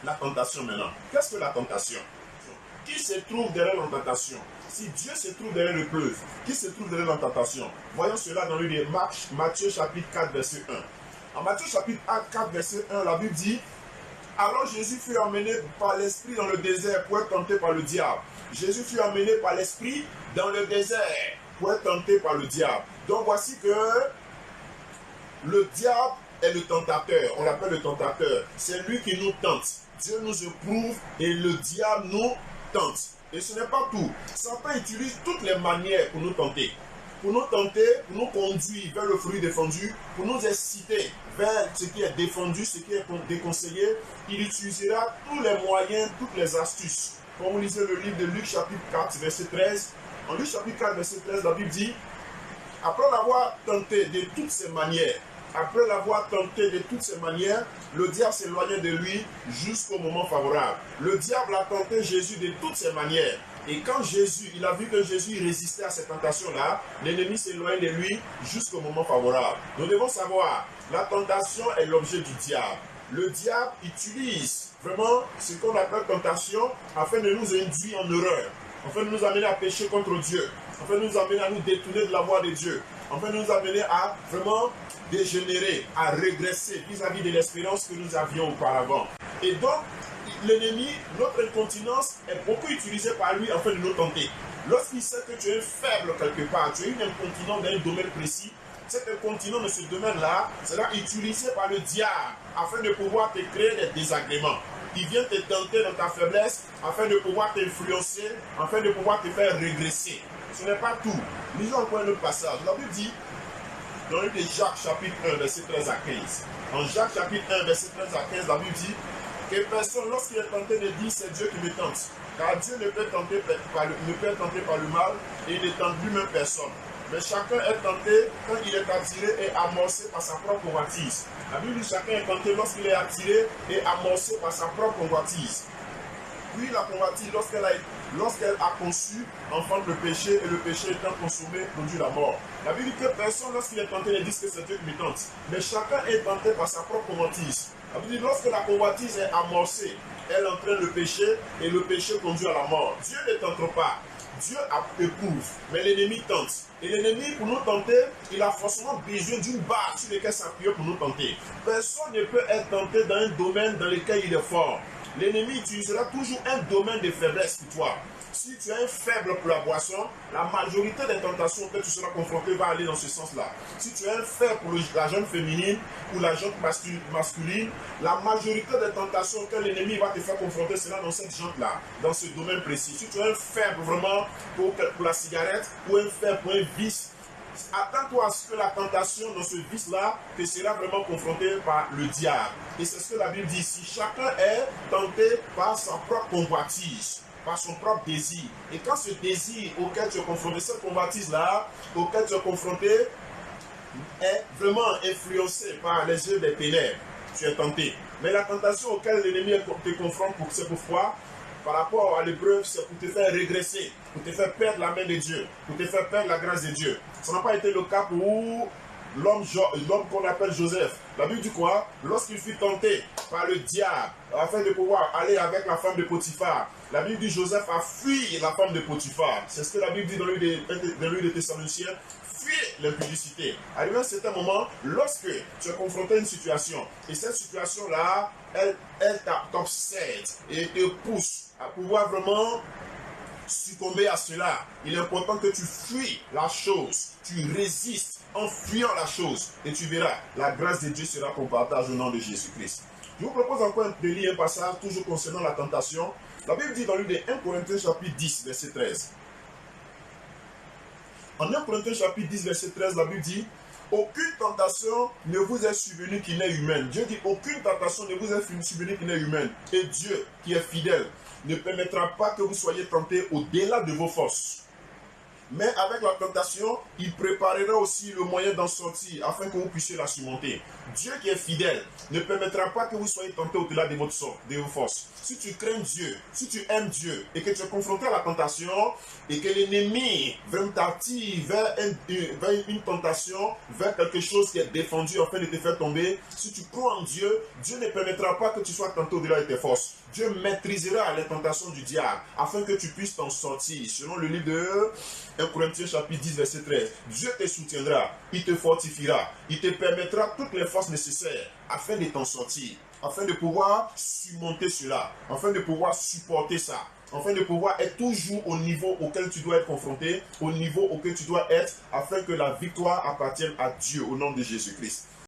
La tentation maintenant. Qu'est-ce que la tentation? Qui se trouve derrière la tentation? Si Dieu se trouve derrière le preuve, qui se trouve derrière la tentation? Voyons cela dans le livre de Matthieu chapitre 4, verset 1. En Matthieu chapitre 4, verset 1, la Bible dit: alors Jésus fut emmené par l'Esprit dans le désert pour être tenté par le diable. Jésus fut emmené par l'Esprit dans le désert pour être tenté par le diable. Donc voici que le diable est le tentateur. On l'appelle le tentateur. C'est lui qui nous tente. Dieu nous éprouve et le diable nous tente. Et ce n'est pas tout. Satan utilise toutes les manières pour nous tenter. Pour nous tenter, pour nous conduire vers le fruit défendu, pour nous exciter vers ce qui est défendu, ce qui est déconseillé. Il utilisera tous les moyens, toutes les astuces. Quand vous lisez le livre de Luc chapitre 4, verset 13, en Luc chapitre 4, verset 13, la Bible dit: après l'avoir tenté de toutes ces manières, le diable s'éloignait de lui jusqu'au moment favorable. Le diable a tenté Jésus de toutes ces manières. Et quand Jésus, il a vu que Jésus résistait à cette tentation-là, l'ennemi s'éloigne de lui jusqu'au moment favorable. Nous devons savoir, la tentation est l'objet du diable. Le diable utilise vraiment ce qu'on appelle tentation afin de nous induire en erreur, afin de nous amener à pécher contre Dieu, afin de nous amener à nous détourner de la voie de Dieu, afin de nous amener à vraiment dégénérer, à régresser vis-à-vis de l'espérance que nous avions auparavant. Et donc, l'ennemi, notre incontinence est beaucoup utilisée par lui afin de nous tenter. Lorsqu'il sait que tu es faible quelque part, tu es une incontinence dans un domaine précis, cette incontinence de ce domaine-là sera utilisée par le diable afin de pouvoir te créer des désagréments. Il vient te tenter dans ta faiblesse afin de pouvoir t'influencer, afin de pouvoir te faire régresser. Ce n'est pas tout. Lisons encore un autre passage. La Bible dit, dans le livre de Jacques chapitre 1, verset 13 à 15. En Jacques chapitre 1, verset 13 à 15, la Bible dit que personne, lorsqu'il est tenté de dire c'est Dieu qui me tente, car Dieu ne peut être tenté par le mal et il ne tente lui-même personne. Mais chacun est tenté quand il est attiré et amorcé par sa propre convoitise. La Bible dit chacun est tenté lorsqu'il est attiré et amorcé par sa propre convoitise. Puis la convoitise, lorsqu'elle a conçu, enfante le péché, et le péché étant consommé, produit la mort. La Bible dit que personne, lorsqu'il est tenté, ne dit que c'est Dieu qui me tente. Mais chacun est tenté par sa propre convoitise. La Bible dit lorsque la convoitise est amorcée, elle entraîne le péché, et le péché conduit à la mort. Dieu ne tente pas. Dieu éprouve, mais l'ennemi tente. Et l'ennemi, pour nous tenter, il a forcément besoin d'une barre sur laquelle s'appuyer pour nous tenter. Personne ne peut être tenté dans un domaine dans lequel il est fort. L'ennemi utilisera toujours un domaine de faiblesse pour toi. Si tu es faible pour la boisson, la majorité des tentations que tu seras confronté va aller dans ce sens-là. Si tu es faible pour la jeune féminine ou la jeune masculine, la majorité des tentations que l'ennemi va te faire confronter sera dans cette jante-là, dans ce domaine précis. Si tu es faible vraiment pour la cigarette ou un faible pour un vice, attends-toi à ce que la tentation dans ce vice-là te sera vraiment confrontée par le diable. Et c'est ce que la Bible dit ici. Chacun est tenté par sa propre convoitise, par son propre désir. Et quand ce désir auquel tu es confronté, cette convoitise-là, auquel tu es confronté, est vraiment influencé par les yeux des ténèbres, tu es tenté. Mais la tentation auquel l'ennemi te confronte, c'est pourquoi, par rapport à l'épreuve, c'est pour te faire régresser, pour te faire perdre la main de Dieu, pour te faire perdre la grâce de Dieu. Ça n'a pas été le cas pour l'homme qu'on appelle Joseph. La Bible dit quoi? Lorsqu'il fut tenté par le diable, afin de pouvoir aller avec la femme de Potiphar, la Bible dit Joseph a fui la femme de Potiphar. C'est ce que la Bible dit dans le livre des Thessaloniciens. Fuis l'impudicité. Arrivé à un certain moment, lorsque tu es confronté à une situation, et cette situation-là, elle t'obsède et te pousse à pouvoir vraiment succomber à cela. Il est important que tu fuis la chose, tu résistes en fuyant la chose, et tu verras, la grâce de Dieu sera ton partage au nom de Jésus-Christ. Je vous propose encore de lire un passage, toujours concernant la tentation. La Bible dit dans le livre de 1 Corinthiens chapitre 10, verset 13. En 1 Corinthiens chapitre 10, verset 13, la Bible dit aucune tentation ne vous est survenue qui n'est humaine. Dieu dit aucune tentation ne vous est survenue qui n'est humaine. Et Dieu, qui est fidèle, ne permettra pas que vous soyez tentés au-delà de vos forces. Mais avec la tentation, il préparera aussi le moyen d'en sortir afin que vous puissiez la surmonter. Dieu qui est fidèle ne permettra pas que vous soyez tentés au-delà de vos forces. Si tu crains Dieu, si tu aimes Dieu et que tu es confronté à la tentation et que l'ennemi t'attire vers une tentation, vers quelque chose qui est défendu afin de te faire tomber, si tu crois en Dieu, Dieu ne permettra pas que tu sois tenté au-delà de tes forces. Dieu maîtrisera les tentations du diable afin que tu puisses t'en sortir. Selon le livre de 1 Corinthiens chapitre 10 verset 13, Dieu te soutiendra, il te fortifiera, il te permettra toutes les forces nécessaires afin de t'en sortir, afin de pouvoir surmonter cela, afin de pouvoir supporter ça, afin de pouvoir être toujours au niveau auquel tu dois être confronté, au niveau auquel tu dois être, afin que la victoire appartienne à Dieu au nom de Jésus-Christ.